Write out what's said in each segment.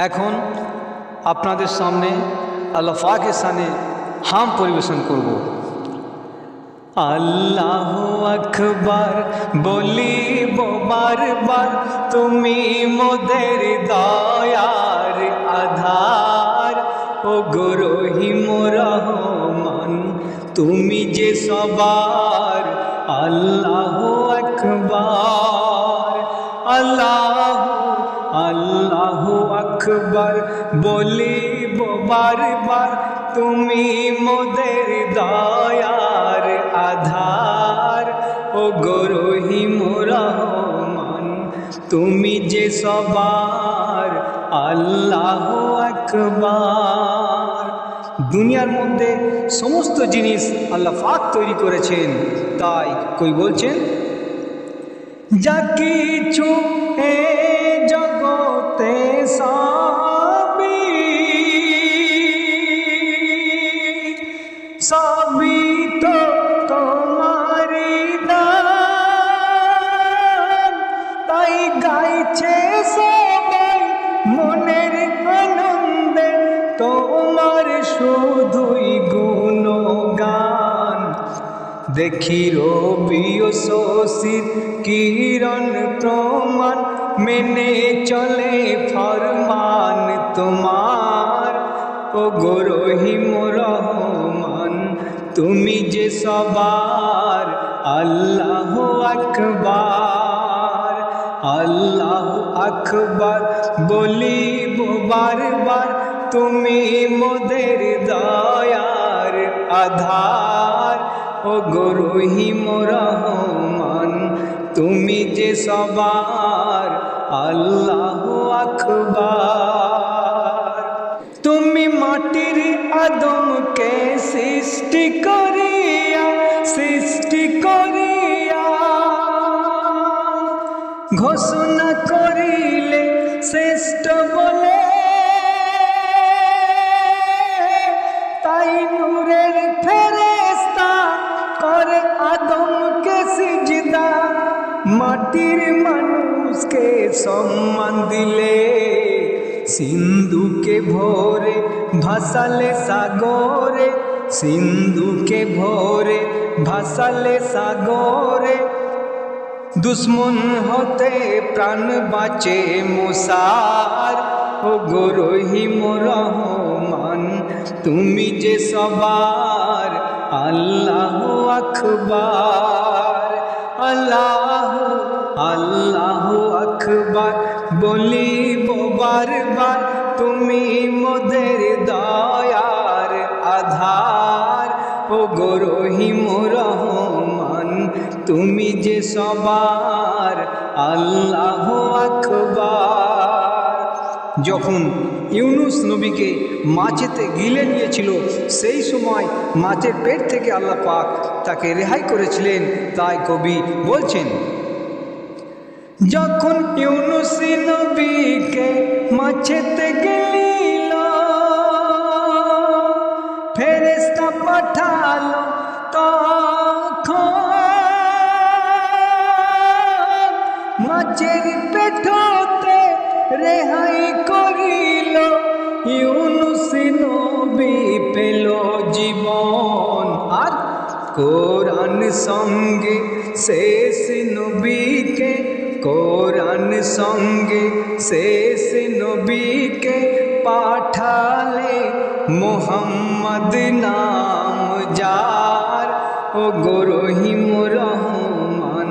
এখন আপনাদের সামনে আল্লাহ পাকের শানে হাম পরিবেশন করব। আল্লাহ আকবার বলিব বারবার, তুমি মোদের দয়ার আধার। ও গো রহিম রহমান, তুমি যে সবার। আল্লাহ আকবার, আল্লাহ আল্লাহ আকবার বলিব বারবার, তুমি মোদের দয়ার আধার। ও গো রহিম রহমান, তুমি যে সবার। আল্লাহ আকবার। দুনিয়ার মধ্যে সমস্ত জিনিস আল্লাহ পাক তৈরি করেছেন, তাই কই বলছেন যা কিছু এ জগতে সবই তো তোমারি দান। তাই গাইছে সবাই মনের আনন্দে তোমার শুধুই গুণগান। দেখি রবি ও শশীর কিরণ প্রমাণ, মেনে চলে ফরমান তোমার। ও গো রহিম রহমান, তুমি যে সবার। আল্লাহ আকবার, আল্লাহ আকবার বলিব বারবার, তুমি মোদের দয়ার আধার। ও গো রহিম রহমান, তুমি যে সবার। আল্লাহ আকবার। তুমি মাটির আদমকে সৃষ্টি করিয়া ঘোষণা করিলে শ্রেষ্ঠ বলে। তাই নূরের ফেরেশতা করে আদমকে সিজদা, মাটির মানুষকে সম্মান দিলে। সিন্ধুকে ভোরে ভাসালে সাগরে, সিন্ধুকে ভোরে ভাসালে সাগরে। দুশ্মন হতে প্রাণ বাঁচে মুসার। ও গো রহিম রহমান, তুমি যে সবার। আল্লাহ আকবার, আল্লাহ আল্লাহ আকবার বলিব বারবার, তুমি মোদের দয়ার আধার। ও গো রহিম রহমান, তুমি যে সবার। আল্লাহ আকবার। যখন ইউনুস নবীকে মাছেতে গিলে নিয়েছিল, সেই সময় মাছের পেট থেকে আল্লাহ পাক তাকে রেহাই করেছিলেন। তাই কবি বলছেন, যখন ইউনুস নবীকে মাছেতে গিলিল, ফেরেশতা পাঠালো তখন মাছের পেট হতে রেহাই করিল। ইউনুস নবী পেল জীবন। আর কোরআন সঙ্গে শেষ নবীকে, কোরআন সঙ্গে শেষ নবীকে পাঠালে মোহাম্মদ নাম যার। ও গো রহিম রহমান,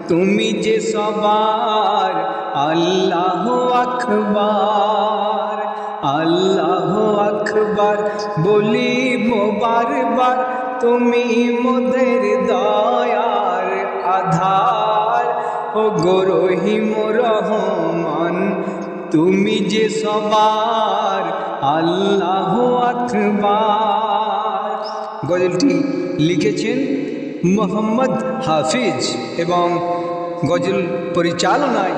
তুমি যে সবার। আল্লাহ আকবার, আল্লাহ আকবার বলিব বারবার, তুমি মোদের দয়ার আধার। ও গো রহিম রহমান, তুমি যে সবার। আল্লাহ আকবার। গজলটি লিখেছেন মোহাম্মদ হাফিজ এবং গজল পরিচালনায়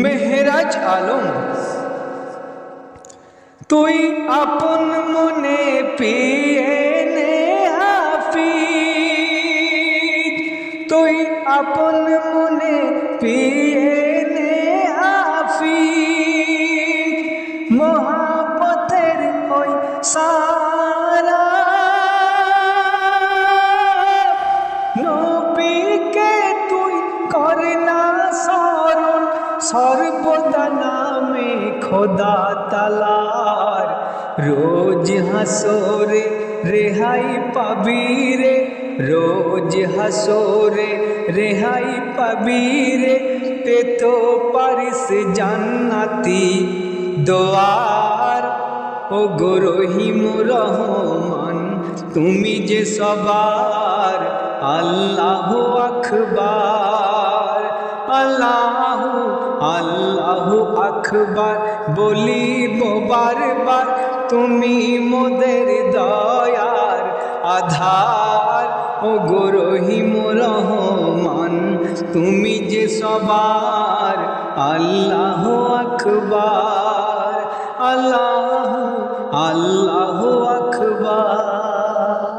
মেহরাজ আলম। তুই আপন মনে পেয়ে নে হাফিজ, তুই আপন মনে পেয়ে নে হাফিজ। খোদা তালার। রোজ হাসরে রেহাই পাবি রে, রোজ হাসরে রেহাই পাবি রে, পেতো পারিস জান্নাতি দোয়ার। ও গো রহিম রহমান তুমি যে সবার, আল্লাহু আকবার, আল্লাহু আল্লাহু আকবার বলিব বারবার। তুমি মোদের দয়ার আধার, ও গো রহিম রহমান তুমি যে সবার, আল্লাহু আকবার।